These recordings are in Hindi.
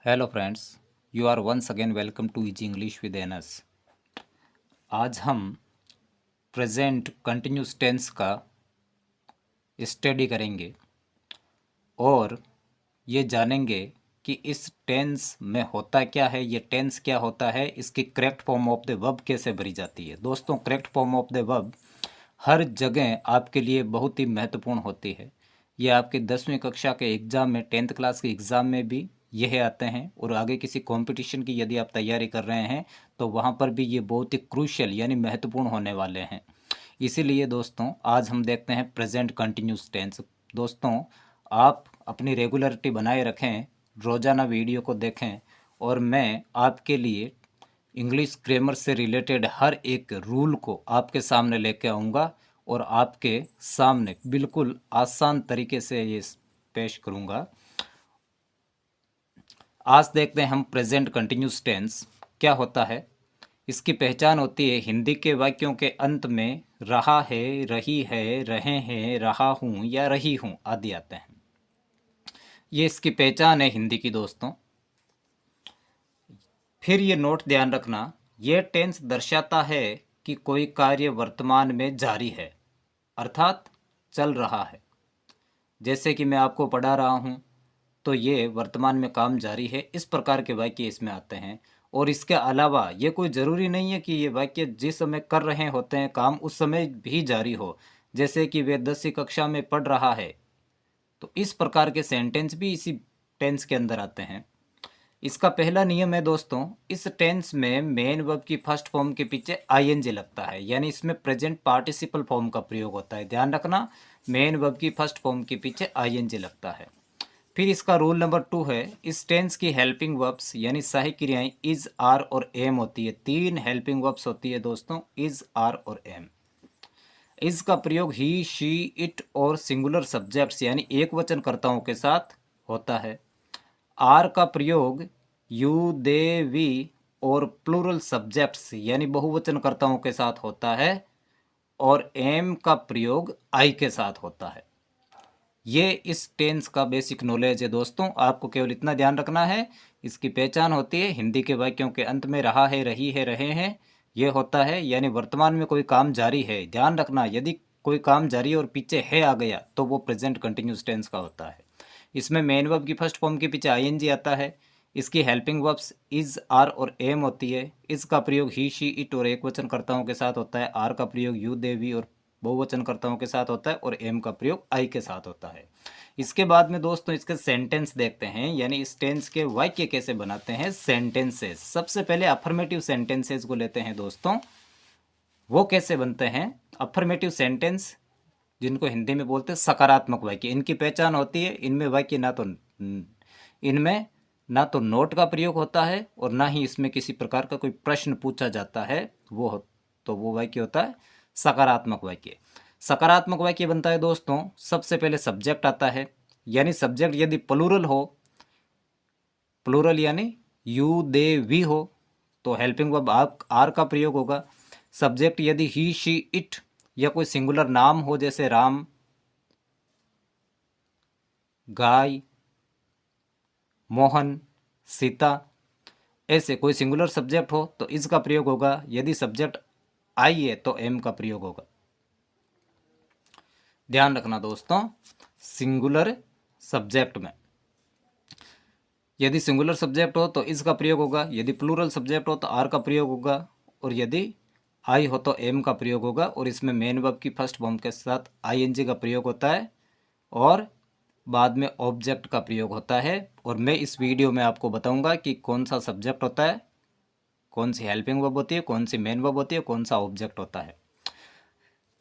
Hello friends, you are once again welcome to easy English with Anas. आज हम प्रेजेंट कंटिन्यूस टेंस का स्टडी करेंगे और ये जानेंगे कि इस टेंस में होता क्या है, ये टेंस क्या होता है, इसकी correct form of the verb कैसे भरी जाती है। दोस्तों, correct form of the verb हर जगह आपके लिए बहुत ही महत्वपूर्ण होती है। ये आपके 10वीं कक्षा के एग्ज़ाम में, 10th क्लास के एग्ज़ाम में भी यह आते हैं और आगे किसी कंपटीशन की यदि आप तैयारी कर रहे हैं तो वहाँ पर भी ये बहुत ही क्रूशियल यानी महत्वपूर्ण होने वाले हैं। इसीलिए दोस्तों आज हम देखते हैं प्रेजेंट कंटिन्यूस टेंस। दोस्तों, आप अपनी रेगुलरिटी बनाए रखें, रोज़ाना वीडियो को देखें और मैं आपके लिए इंग्लिश ग्रामर से रिलेटेड हर एक रूल को आपके सामने लेके आऊँगा और आपके सामने बिल्कुल आसान तरीके से ये पेश करूँगा। आज देखते हैं हम प्रेजेंट कंटिन्यूस टेंस क्या होता है। इसकी पहचान होती है हिंदी के वाक्यों के अंत में रहा है, रही है, रहे हैं, रहा हूँ या रही हूँ आदि आते हैं। ये इसकी पहचान है हिंदी की दोस्तों। फिर ये नोट ध्यान रखना, ये टेंस दर्शाता है कि कोई कार्य वर्तमान में जारी है, अर्थात चल रहा है। जैसे कि मैं आपको पढ़ा रहा हूँ तो ये वर्तमान में काम जारी है, इस प्रकार के वाक्य इसमें आते हैं। और इसके अलावा ये कोई ज़रूरी नहीं है कि ये वाक्य जिस समय कर रहे होते हैं काम उस समय भी जारी हो। जैसे कि वे 10वीं कक्षा में पढ़ रहा है, तो इस प्रकार के सेंटेंस भी इसी टेंस के अंदर आते हैं। इसका पहला नियम है दोस्तों, इस टेंस में मेन वर्ब की फर्स्ट फॉर्म के पीछे आईएनजी लगता है, यानी इसमें प्रेजेंट पार्टिसिपल फॉर्म का प्रयोग होता है। ध्यान रखना, मेन वर्ब की फर्स्ट फॉर्म के पीछे आईएनजी लगता है। फिर इसका रूल नंबर 2 है, इस टेंस की हेल्पिंग वर्ब्स यानी सहायक क्रियाएं इज, आर और एम होती है। 3 हेल्पिंग वर्ब्स होती है दोस्तों, इज, आर और एम। इज का प्रयोग ही, शी, इट और सिंगुलर सब्जेक्ट्स यानी एक वचनकर्ताओं के साथ होता है। आर का प्रयोग यू, दे, वी और प्लूरल सब्जेक्ट्स यानी बहुवचनकर्ताओं के साथ होता है। और एम का प्रयोग आई के साथ होता है। ये इस टेंस का बेसिक नॉलेज है दोस्तों, आपको केवल इतना ध्यान रखना है। इसकी पहचान होती है हिंदी के वाक्यों के अंत में रहा है, रही है, रहे हैं ये होता है, यानी वर्तमान में कोई काम जारी है। ध्यान रखना, यदि कोई काम जारी और पीछे है आ गया तो वो प्रेजेंट कंटिन्यूस टेंस का होता है। इसमें मेन वर्ब की फर्स्ट फॉर्म के पीछे आईएनजी आता है। इसकी हेल्पिंग वर्ब्स इज, आर और एम होती है। इस का प्रयोग ही, शी, इट और एक वचनकर्ताओं के साथ होता है। आर का प्रयोग यू, दे, वी और बहुवचनकर्ताओं के साथ होता है। और एम का प्रयोग आई के साथ होता है। इसके बाद में दोस्तों इसके सेंटेंस देखते हैं, यानी इस टेंस के वाक्य कैसे बनाते हैं। सेंटेंसेस, सबसे पहले अफर्मेटिव सेंटेंसेस को लेते हैं दोस्तों। वो कैसे बनते हैं अफर्मेटिव सेंटेंस, जिनको हिंदी में बोलते हैं सकारात्मक वाक्य। इनकी पहचान होती है, इनमें ना तो नोट का प्रयोग होता है और ना ही इसमें किसी प्रकार का कोई प्रश्न पूछा जाता है। तो वो वाक्य होता है सकारात्मक वाक्य। सकारात्मक वाक्य बनता है दोस्तों, सबसे पहले सब्जेक्ट आता है, यानी सब्जेक्ट यदि प्लूरल हो, प्लूरल यानी यू, दे, वी हो तो हेल्पिंग वर्ब आर का प्रयोग होगा। सब्जेक्ट यदि ही, शी, इट या कोई सिंगुलर नाम हो, जैसे राम, गाय, मोहन, सीता, ऐसे कोई सिंगुलर सब्जेक्ट हो तो इसका प्रयोग होगा। यदि सब्जेक्ट आई है तो एम का प्रयोग होगा। ध्यान रखना दोस्तों, सिंगुलर सब्जेक्ट में यदि सिंगुलर सब्जेक्ट हो तो इसका प्रयोग होगा, यदि प्लूरल सब्जेक्ट हो तो आर का प्रयोग होगा, और यदि आई हो तो एम का प्रयोग होगा। और इसमें मेन वर्ब की फर्स्ट फॉर्म के साथ आईएनजी का प्रयोग होता है और बाद में ऑब्जेक्ट का प्रयोग होता है। और मैं इस वीडियो में आपको बताऊंगा कि कौन सा सब्जेक्ट होता है, कौन सी हेल्पिंग वर्ब होती है, कौन सी मेन वर्ब होती है, कौन सा ऑब्जेक्ट होता है।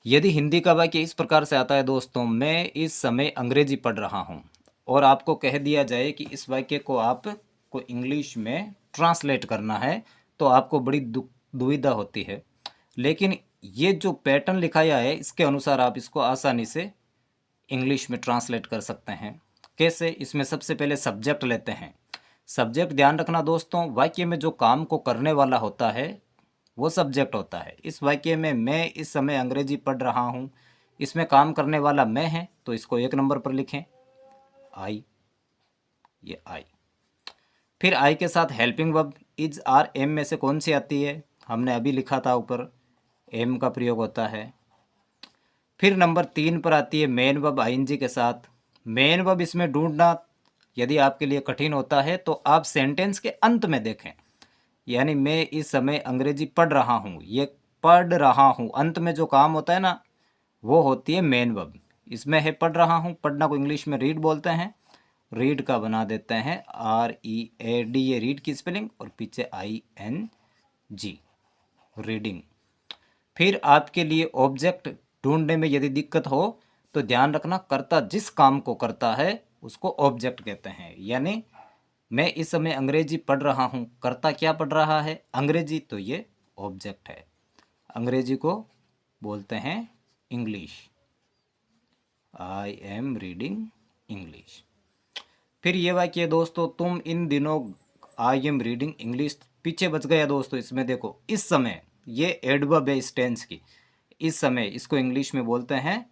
यदि हिंदी का वाक्य इस प्रकार से आता है दोस्तों, मैं इस समय अंग्रेजी पढ़ रहा हूँ, और आपको कह दिया जाए कि इस वाक्य को आपको इंग्लिश में ट्रांसलेट करना है, तो आपको बड़ी दुविधा होती है। लेकिन ये जो पैटर्न लिखाया है इसके अनुसार आप इसको आसानी से इंग्लिश में ट्रांसलेट कर सकते हैं। कैसे? इसमें सबसे पहले सब्जेक्ट लेते हैं। सब्जेक्ट, ध्यान रखना दोस्तों, वाक्य में जो काम को करने वाला होता है वो सब्जेक्ट होता है। इस वाक्य में मैं इस समय अंग्रेजी पढ़ रहा हूँ, इसमें काम करने वाला मैं है, तो इसको 1 नंबर पर लिखें, आई, ये आई। फिर आई के साथ helping verb is are am में से कौन सी आती है? हमने अभी लिखा था ऊपर, एम का प्रयोग होता है। फिर नंबर 3 पर आती है मेन वर्ब आईएनजी के साथ। मेन वर्ब इसमें ढूंढना यदि आपके लिए कठिन होता है तो आप सेंटेंस के अंत में देखें, यानी मैं इस समय अंग्रेजी पढ़ रहा हूँ, ये पढ़ रहा हूँ, अंत में जो काम होता है ना वो होती है मेन वर्ब। इसमें है पढ़ रहा हूँ, पढ़ना को इंग्लिश में रीड बोलते हैं, रीड का बना देते हैं READ, ये रीड की स्पेलिंग, और पीछे ING, रीडिंग। फिर आपके ऑब्जेक्ट ढूंढने में यदि दिक्कत हो तो ध्यान रखना, कर्ता जिस काम को करता है उसको ऑब्जेक्ट कहते हैं। यानी मैं इस समय अंग्रेजी पढ़ रहा हूँ, कर्ता क्या पढ़ रहा है? अंग्रेजी, तो ये ऑब्जेक्ट है। अंग्रेजी को बोलते हैं English, I am reading English. फिर ये वाक्य दोस्तों, तुम इन दिनों, आई एम रीडिंग इंग्लिश पीछे बच गया दोस्तों। इसमें देखो, इस समय, ये एडवर्ब है इस टेंस की, इस समय, इसको इंग्लिश में बोलते हैं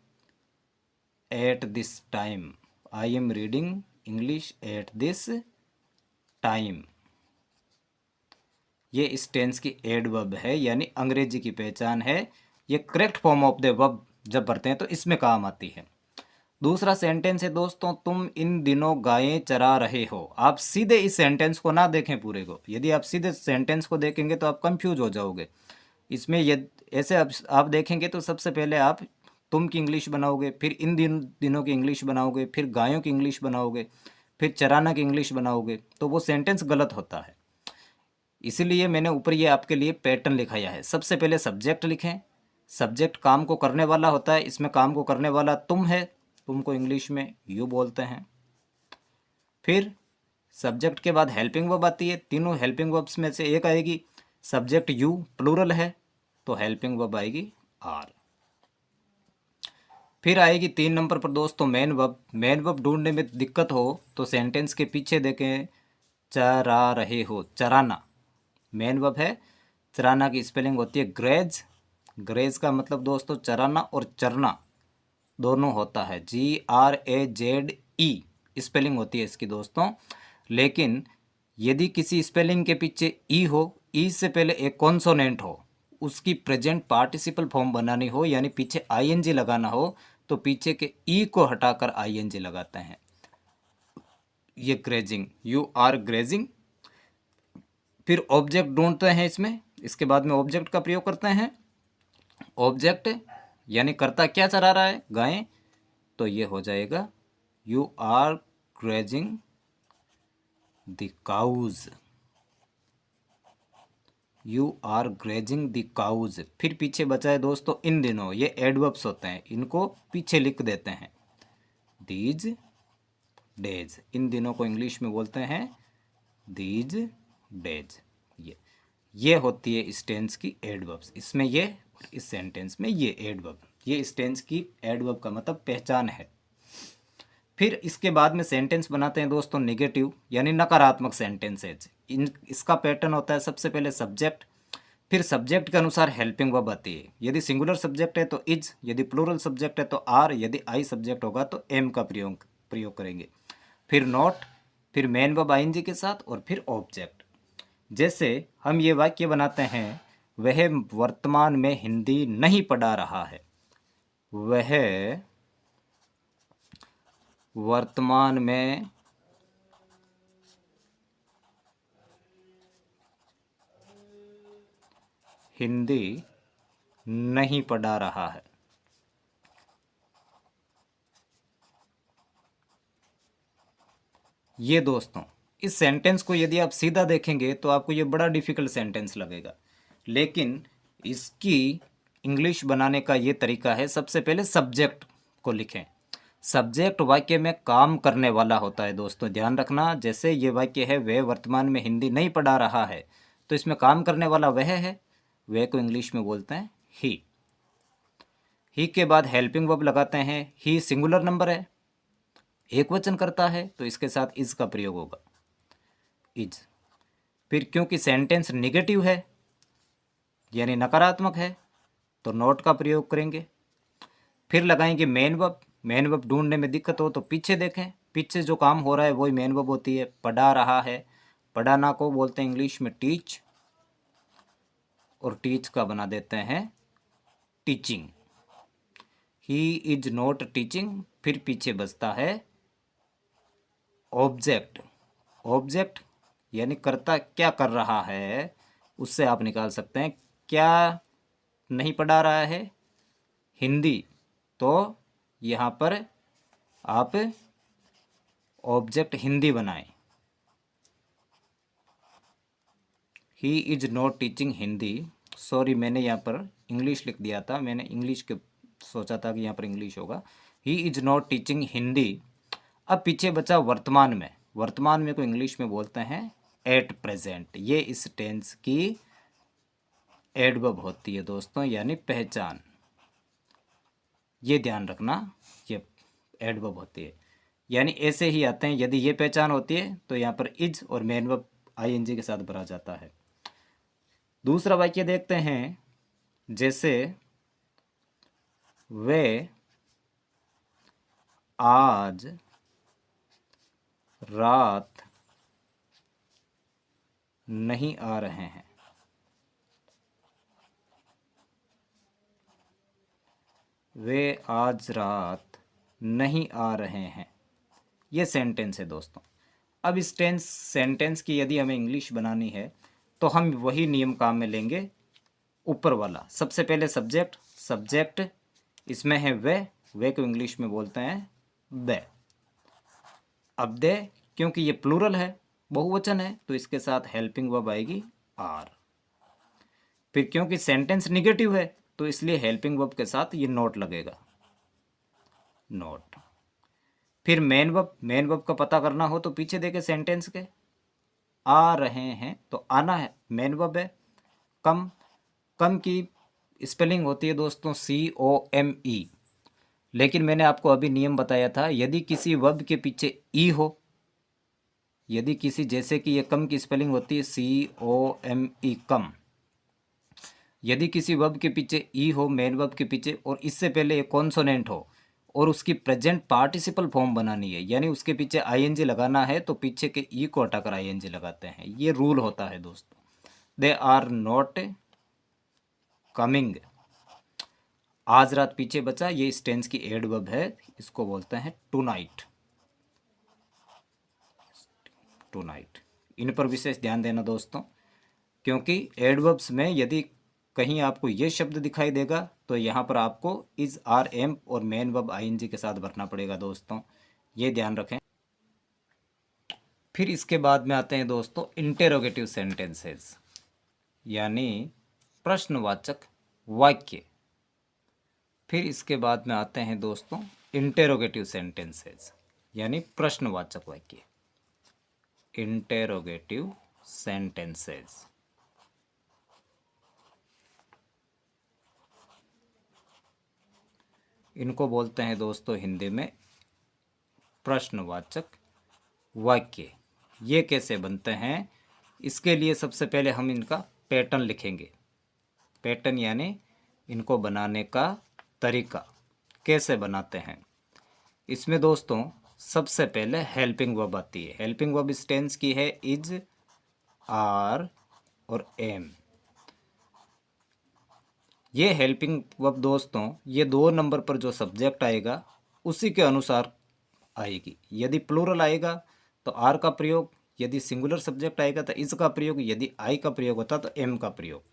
at this time. I am reading English at this time, ये इस टेंस की एडवर्ब है, यानी अंग्रेजी की पहचान है। ये correct form of the verb जब भरते हैं तो इसमें काम आती है। दूसरा सेंटेंस है दोस्तों, तुम इन दिनों गायें चरा रहे हो। आप सीधे इस सेंटेंस को ना देखें पूरे को, यदि आप सीधे सेंटेंस को देखेंगे तो आप कंफ्यूज हो जाओगे। इसमें ये ऐसे आप देखेंगे तो सबसे पहले आप तुम की इंग्लिश बनाओगे, फिर इन दिनों की इंग्लिश बनाओगे, फिर गायों की इंग्लिश बनाओगे, फिर चराना की इंग्लिश बनाओगे, तो वो सेंटेंस गलत होता है। इसीलिए मैंने ऊपर ये आपके लिए पैटर्न लिखाया है। सबसे पहले सब्जेक्ट लिखें, सब्जेक्ट काम को करने वाला होता है, इसमें काम को करने वाला तुम है, तुमको इंग्लिश में यू बोलते हैं। फिर सब्जेक्ट के बाद हेल्पिंग वर्ब आती है, तीनों हेल्पिंग वर्ब्स में से एक आएगी, सब्जेक्ट यू प्लूरल है तो हेल्पिंग वर्ब आएगी आर। फिर आएगी 3 नंबर पर दोस्तों मेन वर्ब। मेन वर्ब ढूंढने में दिक्कत हो तो सेंटेंस के पीछे देखें, चरा रहे हो, चराना मेन वर्ब है। चराना की स्पेलिंग होती है ग्रेज। ग्रेज का मतलब दोस्तों चराना और चरना दोनों होता है, GRAZE स्पेलिंग होती है इसकी दोस्तों। लेकिन यदि किसी स्पेलिंग के पीछे ई हो, ई से पहले एक कॉन्सोनेंट हो, उसकी प्रेजेंट पार्टिसिपल फॉर्म बनानी हो, यानी पीछे ING लगाना हो, तो पीछे के ई को हटाकर ING लगाते हैं। ये ग्रेजिंग, यू आर ग्रेजिंग। फिर ऑब्जेक्ट ढूंढते हैं इसमें, इसके बाद में ऑब्जेक्ट का प्रयोग करते हैं। ऑब्जेक्ट यानी कर्ता क्या चरा रहा है? गायें, तो ये हो जाएगा you are grazing the cows, you are grazing the cows. फिर पीछे बचा है दोस्तों इन दिनों, ये एडवर्ब्स होते हैं, इनको पीछे लिख देते हैं, दीज डेज। इन दिनों को इंग्लिश में बोलते हैं दीज डेज। ये होती है इस टेंस की एडवर्ब्स, इसमें ये और इस सेंटेंस में ये एडवर्ब। ये इस टेंस की एडवर्ब का मतलब पहचान है। फिर इसके बाद में सेंटेंस बनाते हैं दोस्तों नेगेटिव, यानी नकारात्मक सेंटेंसेज। इसका पैटर्न होता है, सबसे पहले सब्जेक्ट, फिर सब्जेक्ट के अनुसार हेल्पिंग वर्ब आती है। यदि सिंगुलर सब्जेक्ट है तो इज, यदि प्लूरल सब्जेक्ट है तो आर, यदि आई सब्जेक्ट होगा तो एम का प्रयोग करेंगे। फिर नॉट, फिर मेन वर्ब ING के साथ, और फिर ऑब्जेक्ट। जैसे हम ये वाक्य बनाते हैं, वह वर्तमान में हिंदी नहीं पढ़ा रहा है। वह वर्तमान में हिंदी नहीं पढ़ा रहा है। ये दोस्तों, इस सेंटेंस को यदि आप सीधा देखेंगे तो आपको ये बड़ा डिफिकल्ट सेंटेंस लगेगा, लेकिन इसकी इंग्लिश बनाने का ये तरीका है, सबसे पहले सब्जेक्ट को लिखें। सब्जेक्ट वाक्य में काम करने वाला होता है दोस्तों, ध्यान रखना। जैसे ये वाक्य है, वह वर्तमान में हिंदी नहीं पढ़ा रहा है, तो इसमें काम करने वाला वह है, वह को इंग्लिश में बोलते हैं ही। ही के बाद हेल्पिंग वर्ब लगाते हैं। ही सिंगुलर नंबर है, एक वचन करता है, तो इसके साथ इज का प्रयोग होगा, इज। फिर क्योंकि सेंटेंस निगेटिव है यानी नकारात्मक है, तो नॉट का प्रयोग करेंगे। फिर लगाएंगे मेन वर्ब। मेन वर्ब ढूंढने में दिक्कत हो तो पीछे देखें, पीछे जो काम हो रहा है वही मेन वर्ब होती है। पढ़ा रहा है, पढ़ाना को बोलते हैं इंग्लिश में टीच, और टीच का बना देते हैं teaching. He is not teaching, फिर पीछे बचता है ऑब्जेक्ट। ऑब्जेक्ट यानी कर्ता क्या कर रहा है, उससे आप निकाल सकते हैं क्या नहीं पढ़ा रहा है, हिंदी, तो यहाँ पर आप ऑब्जेक्ट हिंदी बनाएं। He is not teaching Hindi, sorry मैंने यहाँ पर इंग्लिश लिख दिया था, मैंने इंग्लिश के सोचा था कि यहाँ पर इंग्लिश होगा। He is not teaching Hindi. अब पीछे बचा वर्तमान में। वर्तमान में को इंग्लिश में बोलते हैं एट प्रेजेंट। ये इस टेंस की एडवर्ब होती है दोस्तों, यानी पहचान। ये ध्यान रखना, ये एडवर्ब होती है, यानी ऐसे ही आते हैं। यदि ये पहचान होती है तो यहाँ पर इज और मेन वर्ब आईएनजी के साथ भरा जाता है। दूसरा वाक्य देखते हैं, जैसे वे आज रात नहीं आ रहे हैं। वे आज रात नहीं आ रहे हैं, ये सेंटेंस है दोस्तों। अब इस सेंटेंस की यदि हमें इंग्लिश बनानी है तो हम वही नियम काम में लेंगे, ऊपर वाला। सबसे पहले सब्जेक्ट इसमें है वे को इंग्लिश में बोलते हैं दे। अब दे, क्योंकि ये प्लूरल है, बहुवचन है, तो इसके साथ हेल्पिंग वर्ब आएगी आर। फिर क्योंकि सेंटेंस निगेटिव है तो इसलिए हेल्पिंग वर्ब के साथ ये नोट लगेगा, नोट। फिर मेन वर्ब का पता करना हो तो पीछे देखे सेंटेंस के, आ रहे हैं तो आना है, मेन वर्ब है। कम की स्पेलिंग होती है दोस्तों COME, लेकिन मैंने आपको अभी नियम बताया था, यदि किसी वर्ब के पीछे ई हो, यदि किसी, जैसे कि ये कम की स्पेलिंग होती है COME कम, यदि किसी वर्ब के पीछे ई हो, मेन वर्ब के पीछे, और इससे पहले एक कॉन्सोनेंट हो और उसकी प्रेजेंट पार्टिसिपल फॉर्म बनानी है, यानी उसके पीछे ING लगाना है, तो पीछे के ई को हटाकर ING लगाते हैं। ये रूल होता है दोस्तों। दे आर नॉट कमिंग, आज रात पीछे बचा, ये इस टेंस की एडवर्ब है, इसको बोलते हैं टू नाइट। इन पर विशेष ध्यान देना दोस्तों, क्योंकि एडवर्ब्स में यदि कहीं आपको ये शब्द दिखाई देगा तो यहाँ पर आपको इज, आर, एम और मेन वर्ब ING के साथ भरना पड़ेगा दोस्तों, ये ध्यान रखें। फिर इसके बाद में आते हैं दोस्तों इंटेरोगेटिव सेंटेंसेस, यानी प्रश्नवाचक वाक्य। फिर इसके बाद में आते हैं दोस्तों इंटेरोगेटिव सेंटेंसेस, यानी प्रश्नवाचक वाक्य, इंटेरोगेटिव सेंटेंसेस। इनको बोलते हैं दोस्तों हिंदी में प्रश्नवाचक वाक्य। ये कैसे बनते हैं, इसके लिए सबसे पहले हम इनका पैटर्न लिखेंगे। पैटर्न यानी इनको बनाने का तरीका, कैसे बनाते हैं। इसमें दोस्तों सबसे पहले हेल्पिंग वर्ब आती है। हेल्पिंग वर्ब इस टेंस की है इज, आर और एम। ये हेल्पिंग वर्ब दोस्तों, ये 2 नंबर पर जो सब्जेक्ट आएगा उसी के अनुसार आएगी। यदि प्लूरल आएगा तो आर का प्रयोग, यदि सिंगुलर सब्जेक्ट आएगा तो इज का प्रयोग, यदि आई का प्रयोग होता तो एम का प्रयोग।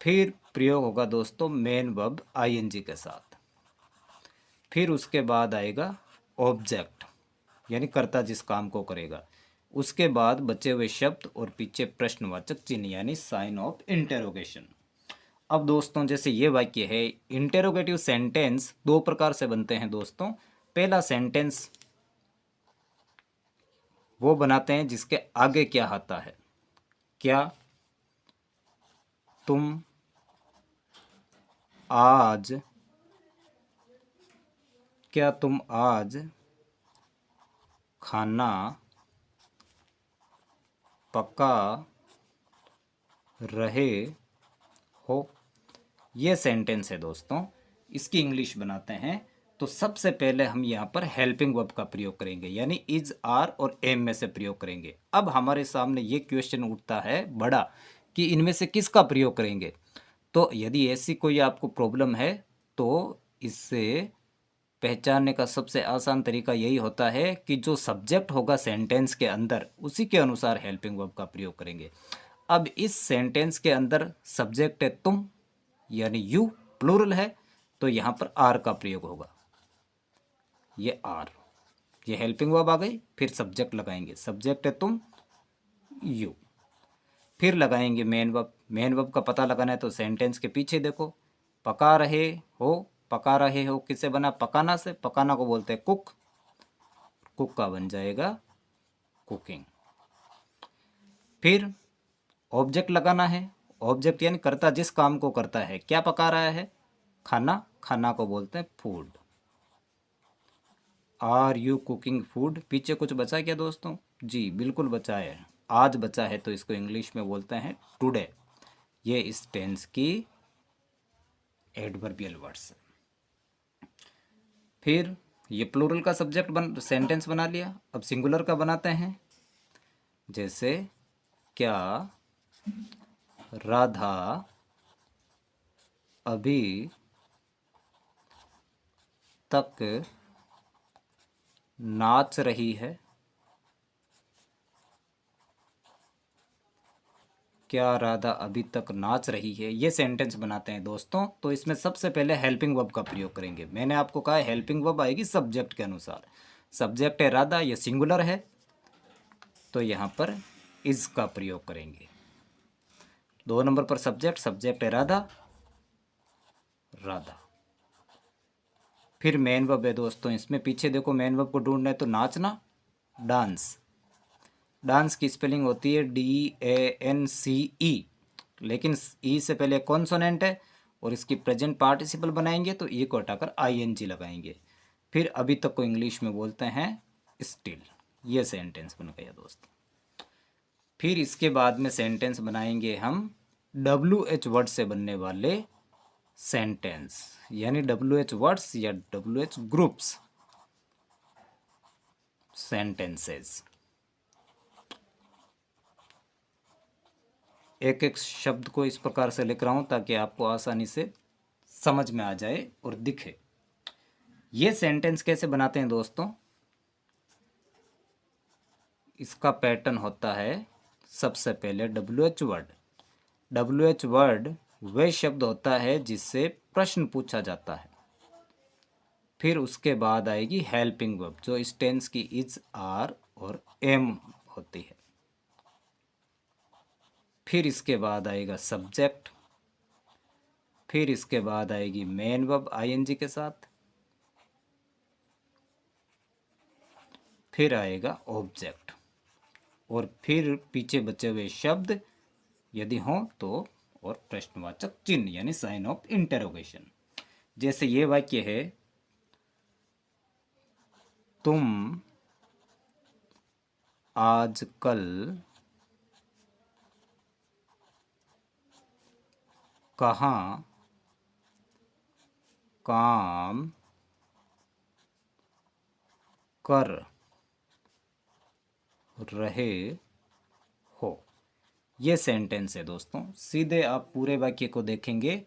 फिर प्रयोग होगा दोस्तों मेन वर्ब ING के साथ। फिर उसके बाद आएगा ऑब्जेक्ट, यानी कर्ता जिस काम को करेगा। उसके बाद बचे हुए शब्द और पीछे प्रश्नवाचक चिन्ह, यानी साइन ऑफ इंटेरोगेशन। अब दोस्तों जैसे ये वाक्य है, इंटेरोगेटिव सेंटेंस 2 प्रकार से बनते हैं दोस्तों। पहला सेंटेंस वो बनाते हैं जिसके आगे क्या आता है, क्या तुम आज खाना पका रहे हो। ये सेंटेंस है दोस्तों। इसकी इंग्लिश बनाते हैं तो सबसे पहले हम यहाँ पर हेल्पिंग वर्ब का प्रयोग करेंगे, यानी इज, आर और एम में से प्रयोग करेंगे। अब हमारे सामने ये क्वेश्चन उठता है बड़ा कि इनमें से किसका प्रयोग करेंगे। तो यदि ऐसी कोई आपको प्रॉब्लम है तो इससे पहचानने का सबसे आसान तरीका यही होता है कि जो सब्जेक्ट होगा सेंटेंस के अंदर उसी के अनुसार हेल्पिंग वर्ब का प्रयोग करेंगे। अब इस सेंटेंस के अंदर सब्जेक्ट है तुम, यानी यू, प्लूरल है, तो यहाँ पर आर का प्रयोग होगा। ये आर, ये हेल्पिंग वर्ब आ गई। फिर सब्जेक्ट लगाएंगे, सब्जेक्ट है तुम, यू। फिर लगाएंगे मेन वर्ब। मेन वर्ब का पता लगाना है तो सेंटेंस के पीछे देखो, पका रहे हो। पका रहे हो किससे बना, पकाना से। पकाना को बोलते हैं कुक, कुक का बन जाएगा कुकिंग। फिर ऑब्जेक्ट लगाना है। ऑब्जेक्ट यानी करता जिस काम को करता है। क्या पका रहा है, खाना, खाना को बोलते हैं food. Are you cooking food. पीछे कुछ बचा क्या दोस्तों, जी बिल्कुल बचा है, आज बचा है, तो इसको इंग्लिश में बोलते हैं टुडे। ये इस टेंस की एडवर्बियल वर्ड्स। फिर ये प्लूरल का सब्जेक्ट सेंटेंस बना लिया। अब सिंगुलर का बनाते हैं, जैसे क्या राधा अभी तक नाच रही है। क्या राधा अभी तक नाच रही है, ये सेंटेंस बनाते हैं दोस्तों। तो इसमें सबसे पहले हेल्पिंग वर्ब का प्रयोग करेंगे। मैंने आपको कहा हेल्पिंग वर्ब आएगी सब्जेक्ट के अनुसार। सब्जेक्ट है राधा, ये सिंगुलर है, तो यहाँ पर इज का प्रयोग करेंगे। 2 नंबर पर सब्जेक्ट, सब्जेक्ट है राधा, राधा। फिर मेन वर्ब है दोस्तों, इसमें पीछे देखो, मेन वर्ब को ढूंढना है तो नाचना, डांस। डांस की स्पेलिंग होती है DANCE, लेकिन ई से पहले कॉन्सोनेंट है और इसकी प्रेजेंट पार्टिसिपल बनाएंगे तो ई को हटाकर ING लगाएंगे। फिर अभी तक को इंग्लिश में बोलते हैं स्टिल। ये सेंटेंस बन गया दोस्तों। फिर इसके बाद में सेंटेंस बनाएंगे हम WH वर्ड से बनने वाले सेंटेंस, यानी WH वर्ड्स या WH ग्रुप्स सेंटेंसेस। एक एक शब्द को इस प्रकार से लिख रहा हूँ ताकि आपको आसानी से समझ में आ जाए और दिखे। ये सेंटेंस कैसे बनाते हैं दोस्तों, इसका पैटर्न होता है सबसे पहले WH वर्ड। WH वर्ड वह शब्द होता है जिससे प्रश्न पूछा जाता है। फिर उसके बाद आएगी हेल्पिंग वर्ब, जो इस टेंस की इज, आर और एम होती है। फिर इसके बाद आएगा सब्जेक्ट। फिर इसके बाद आएगी मेन वर्ब ING के साथ। फिर आएगा ऑब्जेक्ट, और फिर पीछे बचे हुए शब्द यदि हों तो, और प्रश्नवाचक चिन्ह यानी साइन ऑफ इंटरोगेशन। जैसे ये वाक्य है, तुम आजकल कहाँ काम कर रहे हो। ये सेंटेंस है दोस्तों। सीधे आप पूरे वाक्य को देखेंगे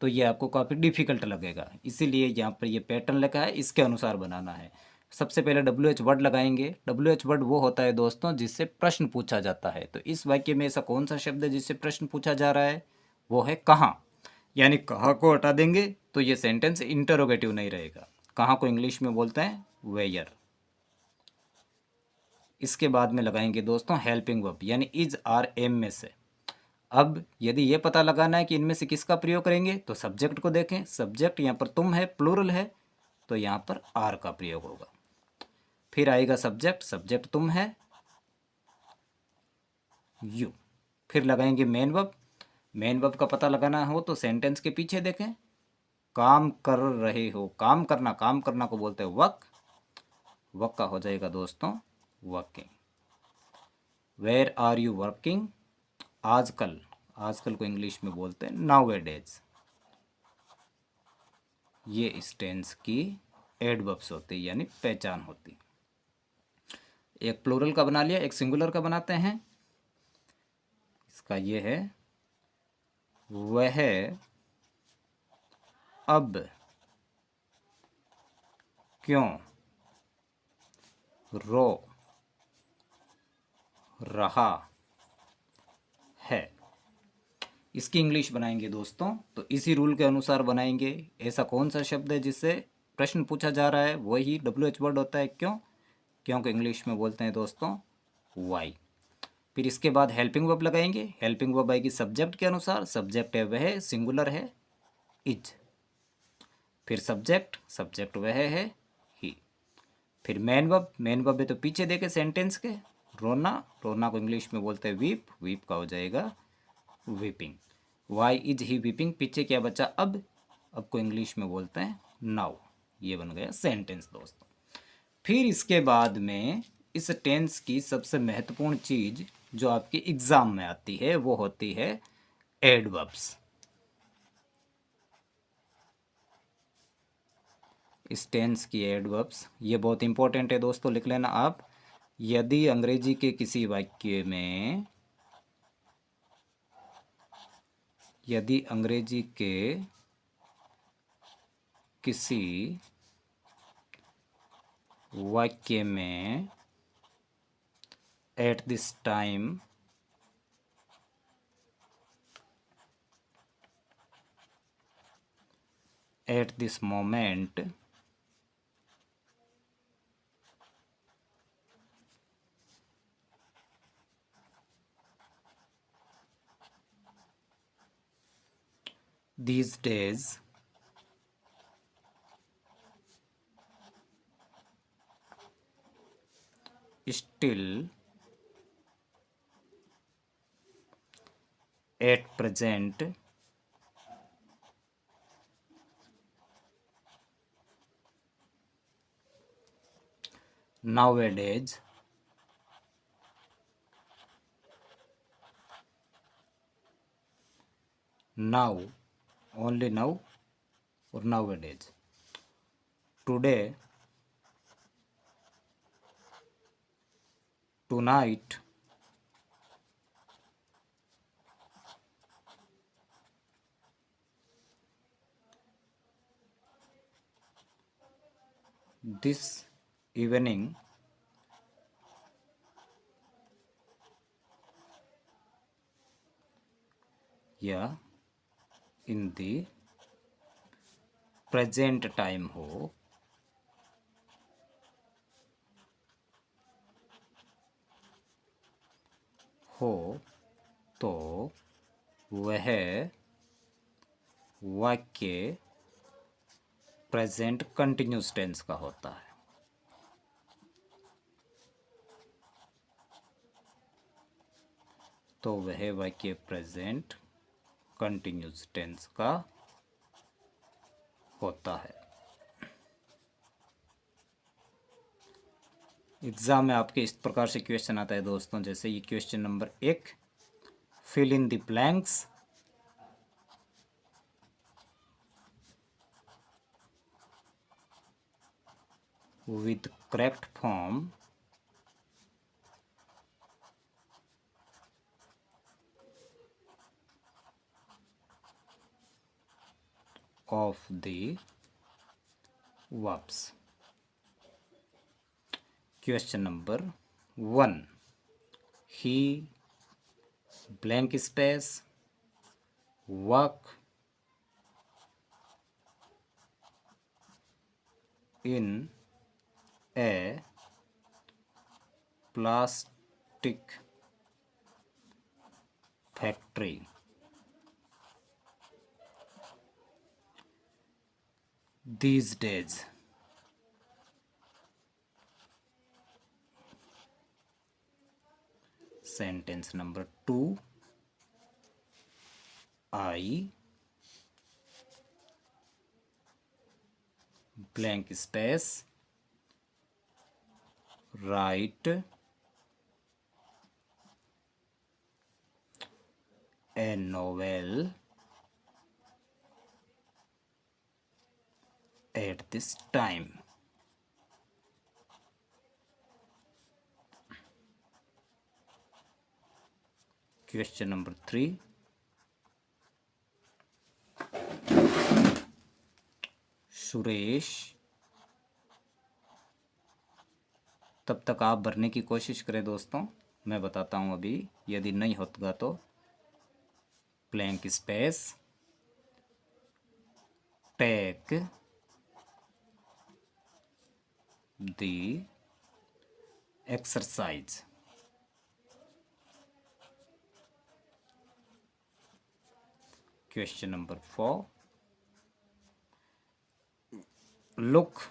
तो ये आपको काफ़ी डिफिकल्ट लगेगा, इसीलिए यहाँ पर ये पैटर्न लिखा है, इसके अनुसार बनाना है। सबसे पहले WH वर्ड लगाएंगे। WH वर्ड वो होता है दोस्तों जिससे प्रश्न पूछा जाता है। तो इस वाक्य में ऐसा कौन सा शब्द है जिससे प्रश्न पूछा जा रहा है, वो है कहाँ, यानी कहाँ को हटा देंगे तो ये सेंटेंस इंटरोगेटिव नहीं रहेगा। कहाँ को इंग्लिश में बोलते हैं वेयर। इसके बाद में लगाएंगे दोस्तों हेल्पिंग वर्ब, यानी इज, आर, एम में से। अब यदि ये पता लगाना है कि इनमें से किसका प्रयोग करेंगे तो सब्जेक्ट को देखें। सब्जेक्ट यहाँ पर तुम है, प्लूरल है, तो यहाँ पर आर का प्रयोग होगा। फिर आएगा सब्जेक्ट, सब्जेक्ट तुम है, यू। फिर लगाएंगे मेन वर्ब। मेन वर्ब का पता लगाना हो तो सेंटेंस के पीछे देखें, काम कर रहे हो। काम करना, काम करना को बोलते हैं वर्क। वर्क का हो जाएगा दोस्तों working. Where are you working, आजकल, आजकल को इंग्लिश में बोलते हैं नाउ ए डेज। ये इस टेंस की एडवर्ब्स होते हैं, यानी पहचान होती है। एक प्लूरल का बना लिया, एक सिंगुलर का बनाते हैं। इसका ये है, वह अब क्यों रो रहा है। इसकी इंग्लिश बनाएंगे दोस्तों, तो इसी रूल के अनुसार बनाएंगे। ऐसा कौन सा शब्द है जिससे प्रश्न पूछा जा रहा है, वही WH वर्ड होता है। क्यों? क्योंकि इंग्लिश में बोलते हैं दोस्तों वाई। फिर इसके बाद हेल्पिंग वर्ब लगाएंगे। हेल्पिंग वर्ब आएगी सब्जेक्ट के अनुसार। सब्जेक्ट है वह, सिंगुलर है इज। फिर सब्जेक्ट, सब्जेक्ट वह है ही। फिर मेन वर्ब, मेन वर्ब है तो पीछे देखे सेंटेंस के। रोना, रोना को इंग्लिश में बोलते हैं वीप, वीप का हो जाएगा weeping. Why is he weeping, पीछे क्या बचा अब को इंग्लिश में बोलते हैं नाउ। ये बन गया सेंटेंस दोस्तों। फिर इसके बाद में इस टेंस की सबसे महत्वपूर्ण चीज जो आपके एग्जाम में आती है वो होती है एडवर्ब्स। इस टेंस की एडवर्ब्स ये बहुत इंपॉर्टेंट है दोस्तों, लिख लेना आप। यदि अंग्रेजी के किसी वाक्य में, यदि अंग्रेजी के किसी वाक्य में at this time, at this moment, these days, still, at present, nowadays, now, only now or nowadays, today, tonight, this evening, या in the present time हो तो वह वाक्य प्रेजेंट कंटिन्यूस टेंस का होता है। तो वह वाक्य प्रेजेंट कंटिन्यूस टेंस का होता है। एग्जाम में आपके इस प्रकार से क्वेश्चन आता है दोस्तों, जैसे ये question number 1, fill in the blanks with correct form of the verbs. Question number 1, he blank space work in a plastic factory. These days. Sentence number 2, I blank space write a novel at this time. Question number 3, Suresh. तब तक आप भरने की कोशिश करें दोस्तों, मैं बताता हूँ अभी, यदि नहीं होगा तो blank space, take the exercise. Question number 4, look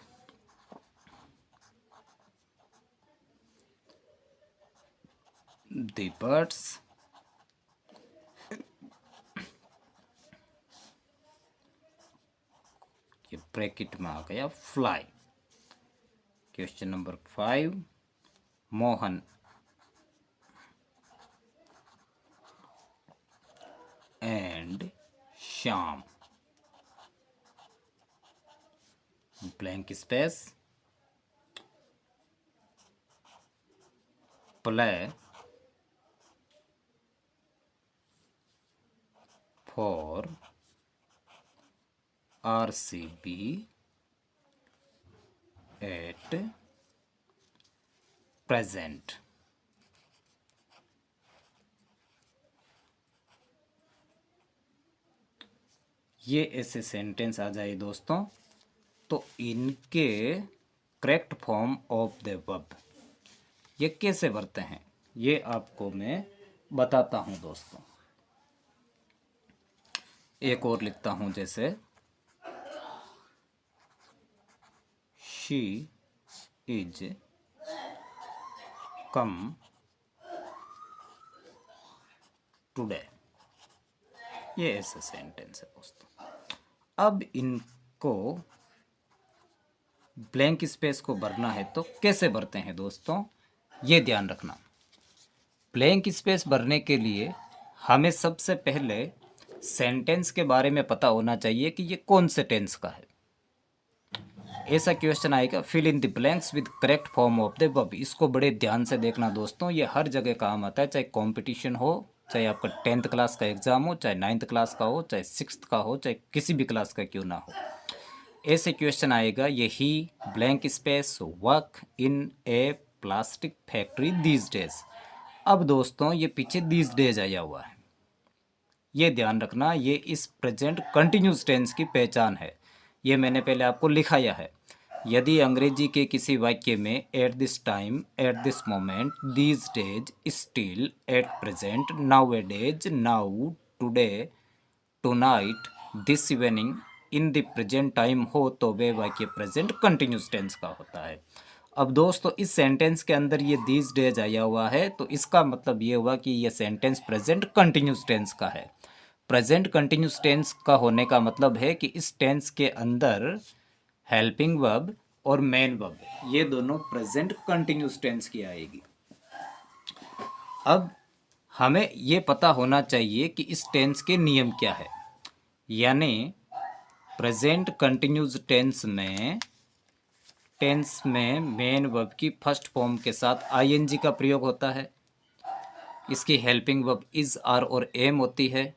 the birds ये ब्रैकेट में आ गया fly. Question number 5, Mohan and Shyam, blank space, play for RCB at present. ये ऐसे सेंटेंस आ जाए दोस्तों, तो इनके correct form of the verb ये कैसे भरते हैं ये आपको मैं बताता हूं दोस्तों। एक और लिखता हूं, जैसे शी इज कम टुडे, ये ऐसे सेंटेंस है दोस्तों। अब इनको ब्लैंक स्पेस को भरना है तो कैसे भरते हैं दोस्तों, ये ध्यान रखना। ब्लैंक स्पेस भरने के लिए हमें सबसे पहले सेंटेंस के बारे में पता होना चाहिए कि ये कौन से टेंस का है। ऐसा क्वेश्चन आएगा, fill in the blanks with correct form of the verb. इसको बड़े ध्यान से देखना दोस्तों, ये हर जगह काम आता है, चाहे कंपटीशन हो, चाहे आपका 10th क्लास का एग्जाम हो, चाहे 9th क्लास का हो, चाहे 6th का हो, चाहे किसी भी क्लास का क्यों ना हो। ऐसे क्वेश्चन आएगा, ये ही blank space work in a plastic factory these days. अब दोस्तों ये पीछे दीज डेज आया हुआ है, ये ध्यान रखना, ये इस प्रेजेंट कंटिन्यूस टेंस की पहचान है। ये मैंने पहले आपको लिखाया है। यदि अंग्रेजी के किसी वाक्य में at this time, at this moment, these days, still, at present, now A days, now, today, tonight, this evening, in the present time हो तो वे वाक्य प्रेजेंट कंटिन्यूस टेंस का होता है। अब दोस्तों इस सेंटेंस के अंदर ये दीज डेज आया हुआ है, तो इसका मतलब ये हुआ कि ये सेंटेंस प्रेजेंट कंटिन्यूस टेंस का है। प्रेजेंट कंटिन्यूस टेंस का होने का मतलब है कि इस टेंस के अंदर हेल्पिंग वर्ब और मेन वर्ब ये दोनों प्रेजेंट कंटिन्यूस टेंस की आएगी। अब हमें ये पता होना चाहिए कि इस टेंस के नियम क्या है, यानी प्रेजेंट कंटिन्यूस टेंस में मेन वर्ब की फर्स्ट फॉर्म के साथ आईएनजी का प्रयोग होता है। इसकी हेल्पिंग वर्ब इज, आर और एम होती है।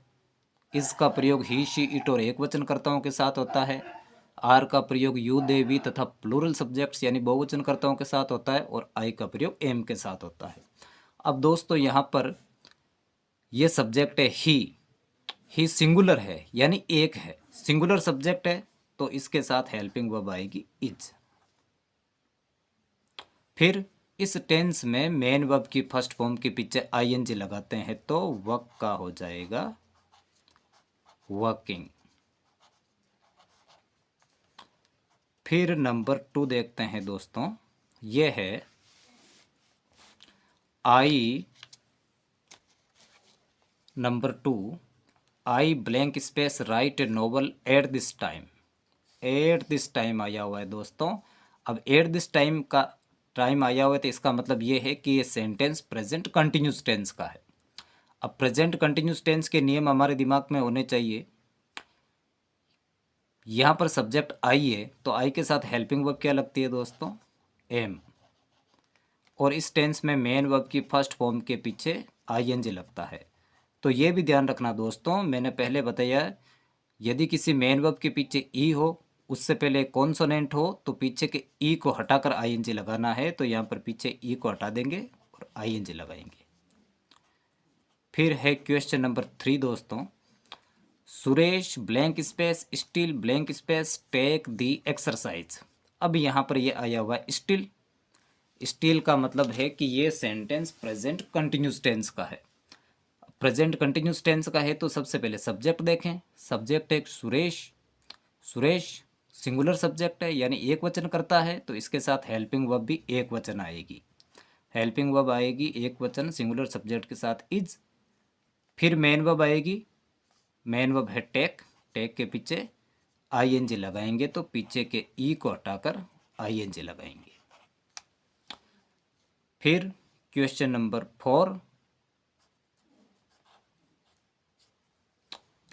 इसका प्रयोग ही, शी, इट और एक वचनकर्ताओं के साथ होता है। आर का प्रयोग यू, दे, वी तथा प्लूरल सब्जेक्ट्स यानी बहुवचनकर्ताओं के साथ होता है, और आई का प्रयोग एम के साथ होता है। अब दोस्तों यहाँ पर ये सब्जेक्ट है ही सिंगुलर है यानी एक है, सिंगुलर सब्जेक्ट है, तो इसके साथ हेल्पिंग वर्ब आएगी इज। फिर इस टेंस में मेन वर्ब की फर्स्ट फॉर्म के पीछे आईएनजी लगाते हैं तो वर्क का हो जाएगा वर्किंग। फिर नंबर 2 देखते हैं दोस्तों, ये है आई number 2, I blank space right A novel at this time. At this time आया हुआ है दोस्तों। अब एट दिस टाइम का टाइम आया हुआ है तो इसका मतलब ये है कि ये सेंटेंस प्रेजेंट कंटिन्यूस टेंस का है। अब प्रेजेंट कंटिन्यूस टेंस के नियम हमारे दिमाग में होने चाहिए। यहाँ पर सब्जेक्ट आई है तो आई के साथ हेल्पिंग वर्ब क्या लगती है दोस्तों, एम, और इस टेंस में मेन वर्ब की फर्स्ट फॉर्म के पीछे आईएनजी लगता है। तो ये भी ध्यान रखना दोस्तों, मैंने पहले बताया यदि किसी मेन वर्ब के पीछे ई हो, उससे पहले कॉन्सोनेंट हो, तो पीछे के ई को हटाकर आईएनजी लगाना है। तो यहाँ पर पीछे ई को हटा देंगे और आईएनजी लगाएंगे। फिर है क्वेश्चन नंबर 3 दोस्तों, Suresh blank space still blank space take the exercise. अब यहाँ पर ये आया हुआ स्टिल। स्टिल का मतलब है कि ये सेंटेंस प्रेजेंट कंटिन्यूस टेंस का है। प्रेजेंट कंटिन्यूस टेंस का है तो सबसे पहले सब्जेक्ट देखें। सब्जेक्ट है सुरेश। सुरेश सिंगुलर सब्जेक्ट है यानी एक वचन करता है, तो इसके साथ हेल्पिंग वर्ब भी एक वचन आएगी। हेल्पिंग वर्ब आएगी एक वचन सिंगुलर सब्जेक्ट के साथ इज। फिर मेन वर्ब आएगी। मेन वर्ब है टेक। टेक के पीछे आईएनजी लगाएंगे, तो पीछे के ई को हटाकर आईएनजी लगाएंगे। फिर क्वेश्चन नंबर 4,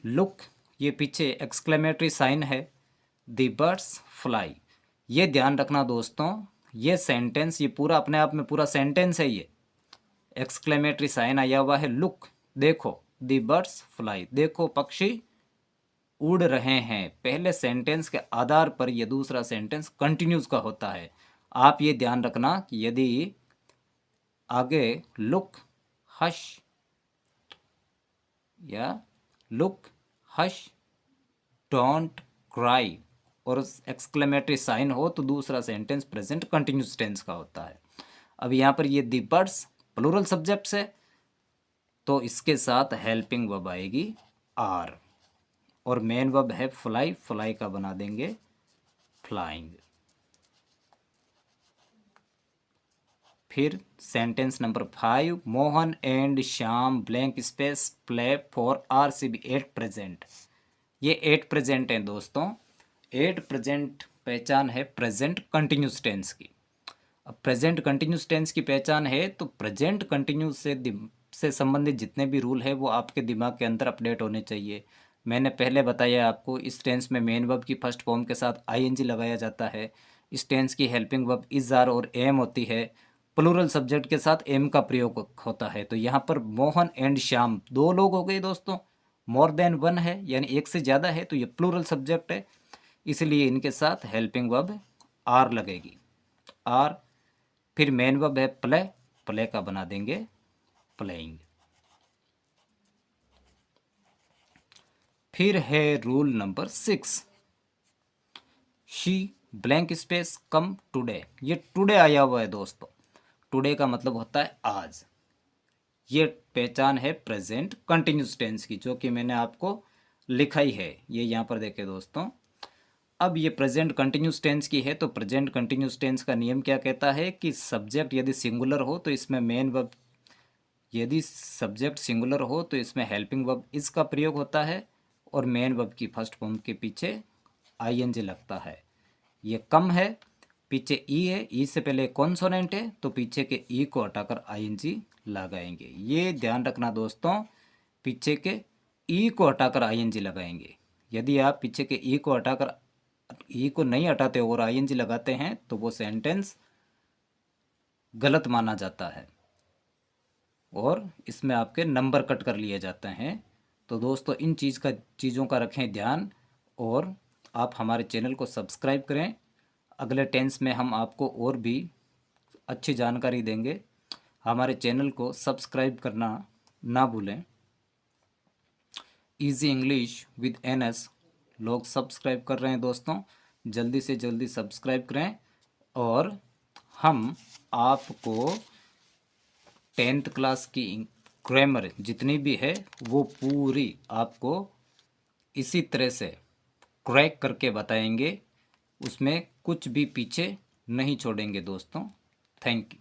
लुक, ये पीछे एक्सक्लेमेटरी साइन है। The birds fly. ये ध्यान रखना दोस्तों, ये सेंटेंस, ये पूरा अपने आप में पूरा सेंटेंस है। ये एक्सक्लेमेटरी साइन आया हुआ है लुक, देखो। द बर्ड्स फ्लाई, देखो पक्षी उड़ रहे हैं। पहले सेंटेंस के आधार पर यह दूसरा सेंटेंस कंटिन्यूस का होता है। आप ये ध्यान रखना कि यदि आगे लुक हश या लुक हश डोंट क्राई और एक्सक्लेमेटरी साइन हो, तो दूसरा सेंटेंस प्रेजेंट कंटिन्यूस टेंस का होता है। अब यहाँ पर ये दी बर्ड्स प्लूरल सब्जेक्ट्स है, तो इसके साथ हेल्पिंग वर्ब आएगी आर, और मेन वर्ब है फ्लाई। फ्लाई का बना देंगे फ्लाइंग। फिर sentence number 5, Mohan and Shyam blank space play for RCB eight present. ये एट प्रेजेंट है दोस्तों। एट प्रेजेंट पहचान है प्रेजेंट कंटिन्यूस टेंस की। अब प्रेजेंट कंटिन्यूस टेंस की पहचान है, तो प्रेजेंट कंटिन्यूस से संबंधित जितने भी रूल है वो आपके दिमाग के अंदर अपडेट होने चाहिए। मैंने पहले बताया आपको, इस टेंस में मेन वर्ब की फर्स्ट फॉर्म के साथ आईएनजी लगाया जाता है। इस टेंस की हेल्पिंग वर्ब इज आर और एम होती है। प्लूरल सब्जेक्ट के साथ एम का प्रयोग होता है। तो यहाँ पर मोहन एंड श्याम दो लोग हो गए दोस्तों। मोर देन वन है यानी एक से ज़्यादा है, तो ये प्लूरल सब्जेक्ट है, इसलिए इनके साथ हेल्पिंग वर्ब आर लगेगी, आर। फिर मेन वर्ब है प्ले। प्ले का बना देंगे प्लेइंग। फिर है rule number 6, she blank space come today. ये टुडे आया हुआ है दोस्तों। टुडे का मतलब होता है आज। ये पहचान है प्रेजेंट कंटिन्यूस टेंस की, जो कि मैंने आपको लिखा ही है। ये यहाँ पर देखें दोस्तों। अब ये प्रेजेंट कंटिन्यूस टेंस की है, तो प्रेजेंट कंटिन्यूस टेंस का नियम क्या कहता है कि सब्जेक्ट यदि सिंगुलर हो तो इसमें मेन वर्ब, यदि सब्जेक्ट सिंगुलर हो तो इसमें हेल्पिंग वर्ब इज का प्रयोग होता है, और मेन वर्ब की फर्स्ट फॉर्म के पीछे आईएनजी लगता है। ये कम है, पीछे ई है, ई से पहले कॉन्सोनेंट है, तो पीछे के ई को हटाकर आईएनजी लगाएंगे। ये ध्यान रखना दोस्तों, पीछे के ई को हटाकर आईएनजी लगाएंगे। यदि आप पीछे के ई को हटाकर ई को नहीं हटाते और आईएनजी लगाते हैं, तो वो सेंटेंस गलत माना जाता है और इसमें आपके नंबर कट कर लिए जाते हैं। तो दोस्तों इन चीज़ों का रखें ध्यान, और आप हमारे चैनल को सब्सक्राइब करें। अगले टेंस में हम आपको और भी अच्छी जानकारी देंगे। हमारे चैनल को सब्सक्राइब करना ना भूलें। इजी इंग्लिश विद एनएस लोग सब्सक्राइब कर रहे हैं दोस्तों, जल्दी से जल्दी सब्सक्राइब करें। और हम आपको 10th क्लास की ग्रामर जितनी भी है वो पूरी आपको इसी तरह से क्रैक करके बताएंगे, उसमें कुछ भी पीछे नहीं छोड़ेंगे दोस्तों। Thank you.